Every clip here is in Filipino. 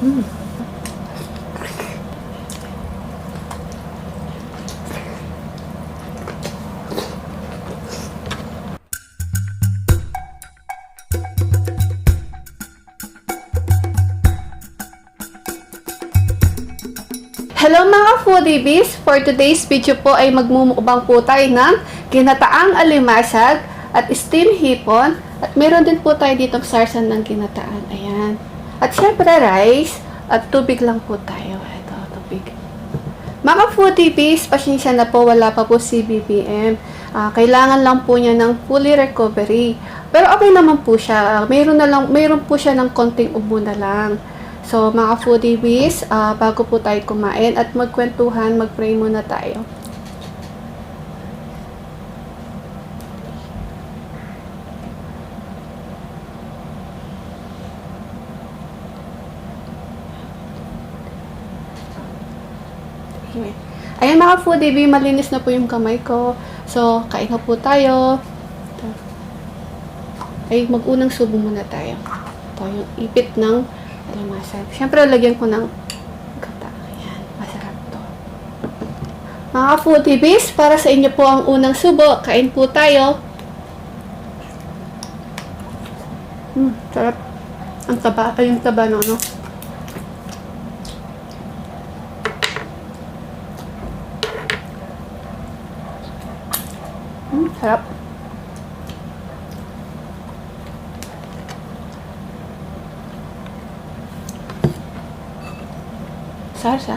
Mm. Hello mga foodies! For today's video po ay magmumukbang po tayo ng ginataang alimasag at steam hipon. At meron din po tayo ditong sarsan ng ginataan. Ayan. At syempre rice at tubig lang po tayo. Ito, tubig. Mga foodies, pasensya na po, wala pa po si BBM. Kailangan lang po niya ng fully recovery. Pero okay naman po siya. Mayroon po siya ng konting ubo na lang. So, mga foodies, bago po tayo kumain at magkwentuhan, mag-pray muna tayo. Ayan mga foodies, malinis na po yung kamay ko. So, kain na po tayo. Ay, mag-unang subo muna tayo. Ito yung ipit ng alimasag. Siyempre, lagyan ko ng gata. Ayan, masarap to. Mga foodies, para sa inyo po ang unang subo. Kain po tayo. Sarap. Ang taba, ay yung taba no, no? Sarap. Sarsa.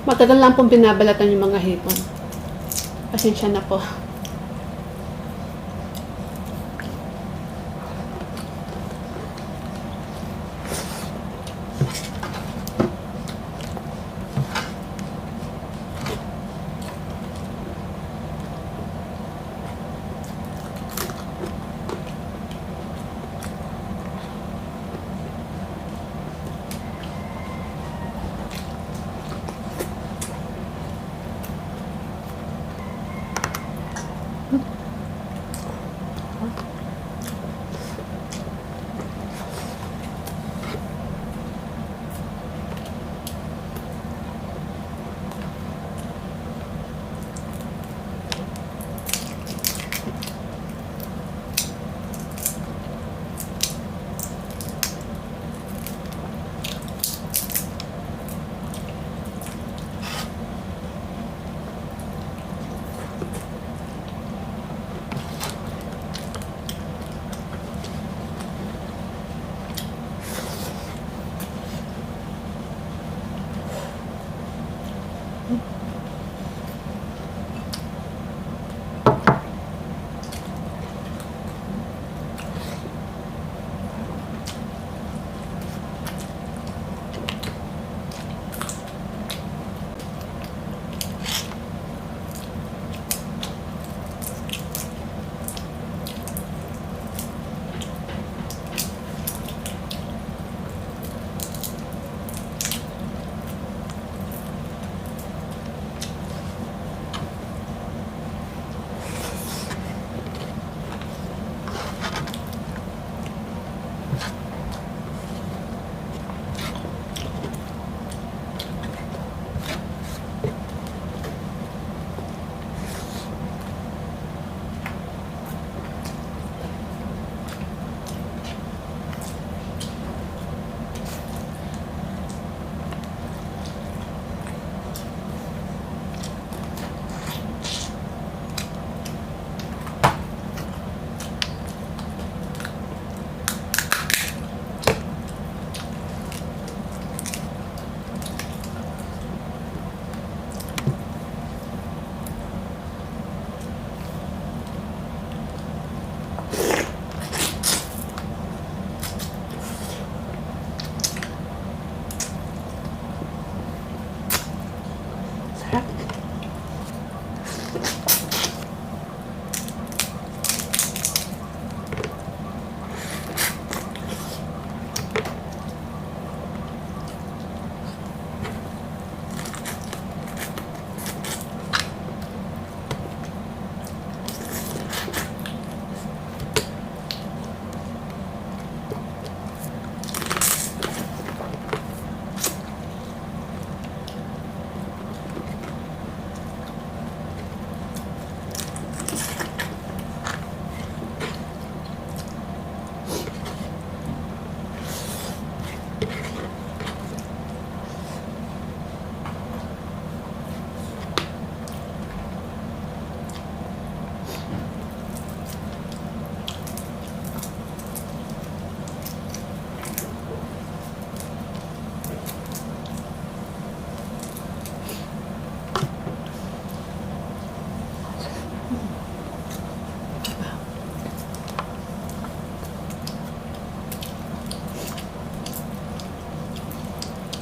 Matagal lang pong binabalatan yung mga hipon. Pasensya na po.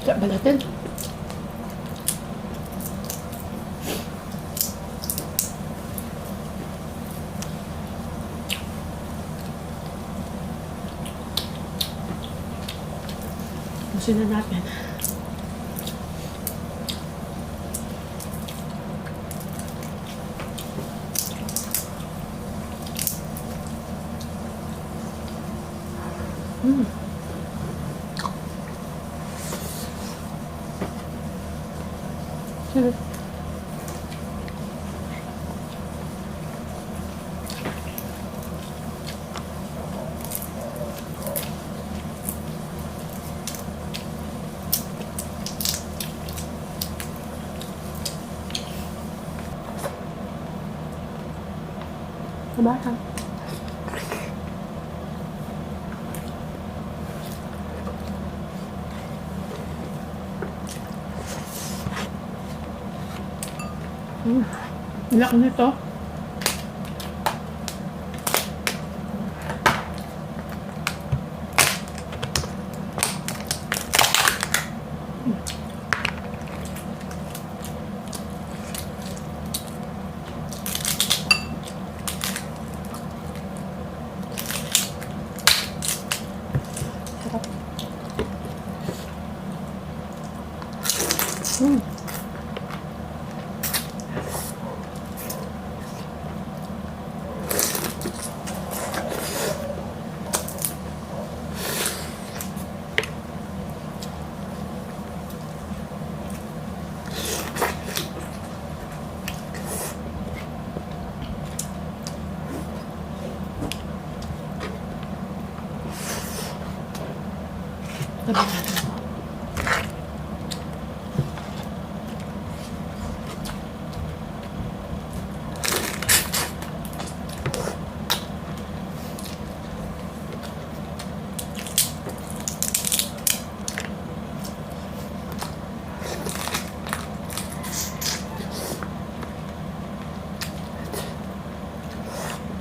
Kaya balatin. Usin na natin. Sarap. Kabahan. Laki nito. Sarap. Tabi natin ito.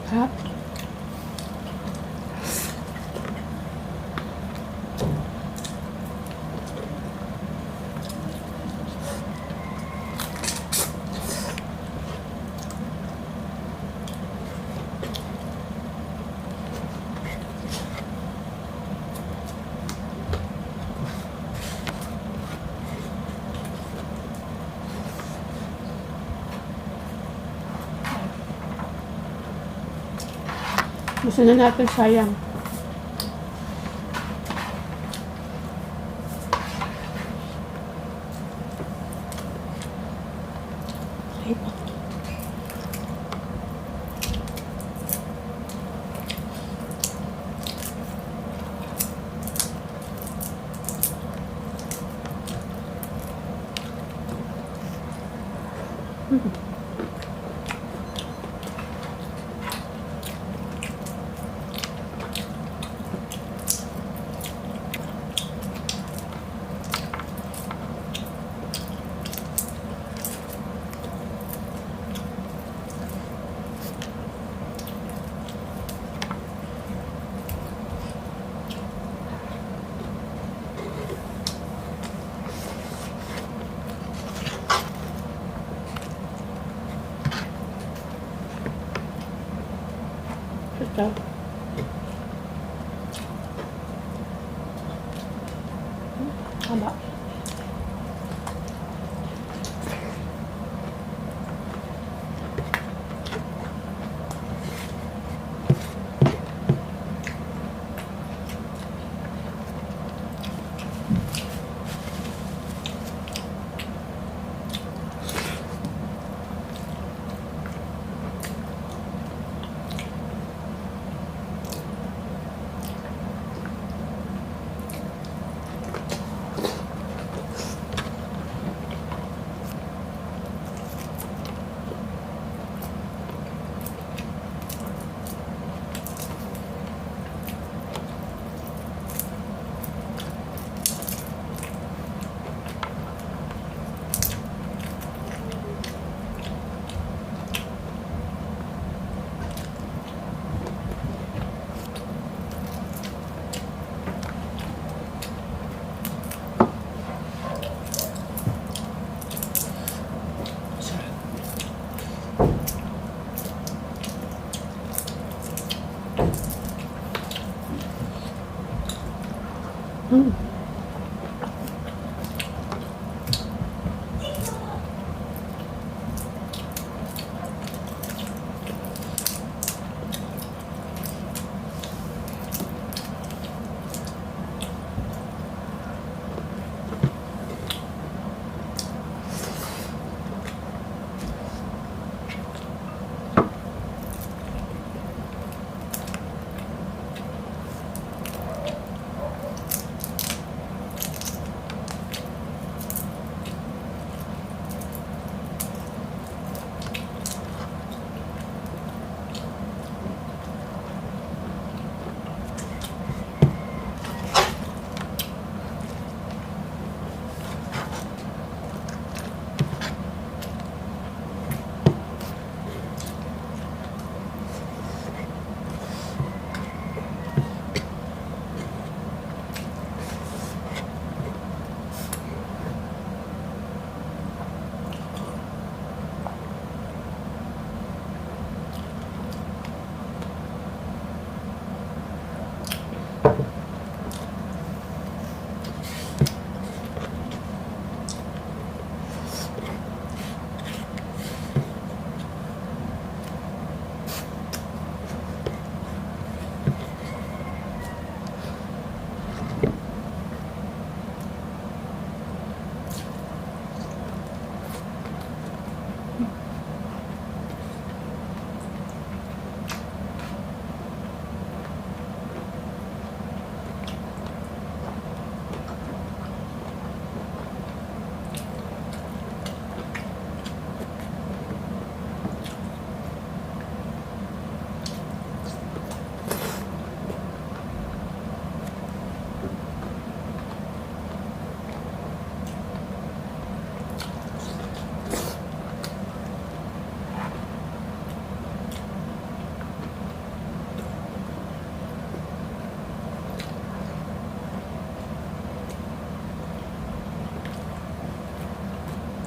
Sarap. Gusto na natin sayang. Ay pa. Ito. Haba.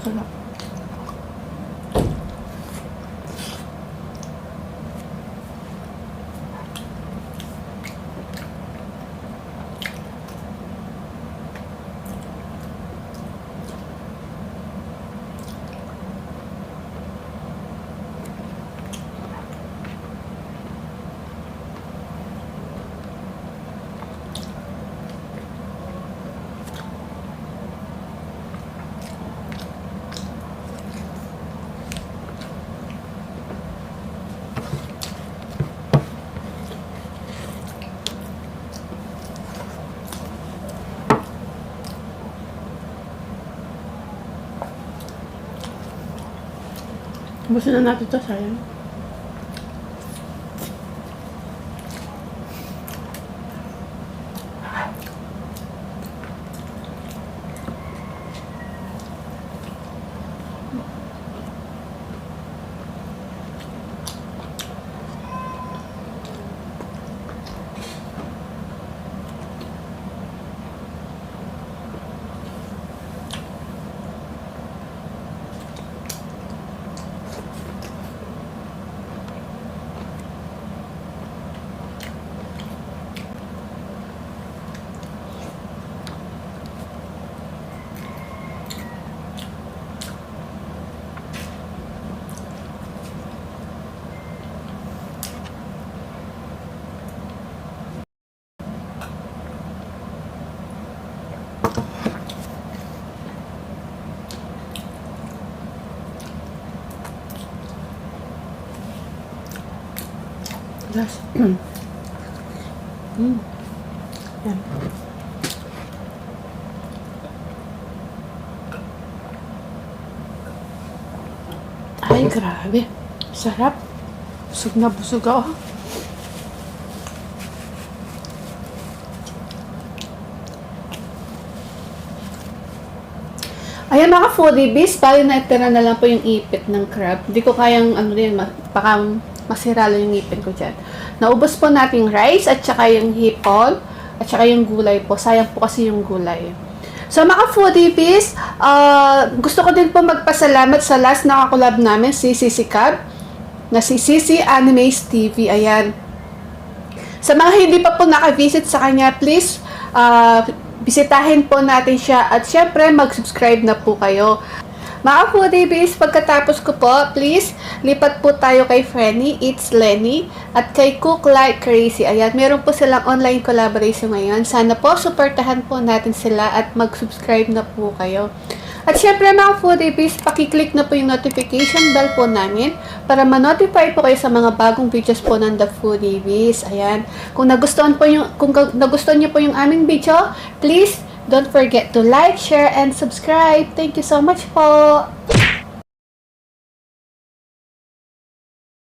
Sarap. Ubusin na natin ito, sayang. Yes. Yan. Ay, grabe. Sarap. Busog na busog ako. Ayan mga foodiebies, bali na itira na lang po yung ipit ng crab. Hindi ko kayang baka masira lang yung ipin ko dyan. Naubos po natin rice at saka yung hipon at saka yung gulay po. Sayang po kasi yung gulay. So mga foodiebies, gusto ko din po magpasalamat sa last na kakulab namin, si Sisi Cab, na si Sisi Animes TV. Ayan. Sa mga hindi pa po naka-visit sa kanya, please, bisitahin po natin siya at syempre mag-subscribe na po kayo. Mga foodiebies, pagkatapos ko po, please, lipat po tayo kay Frenny, It's Lenny, at kay Cook Like Crazy. Ayan, meron po silang online collaboration ngayon. Sana po, supportahan po natin sila at mag-subscribe na po kayo. At syempre mga foodiebies, pakiclick na po yung notification bell po namin para ma-notify po kayo sa mga bagong videos po ng The Foodiebies. Ayan. Kung nagustuhan niyo po yung aming video, please don't forget to like, share, and subscribe. Thank you so much po.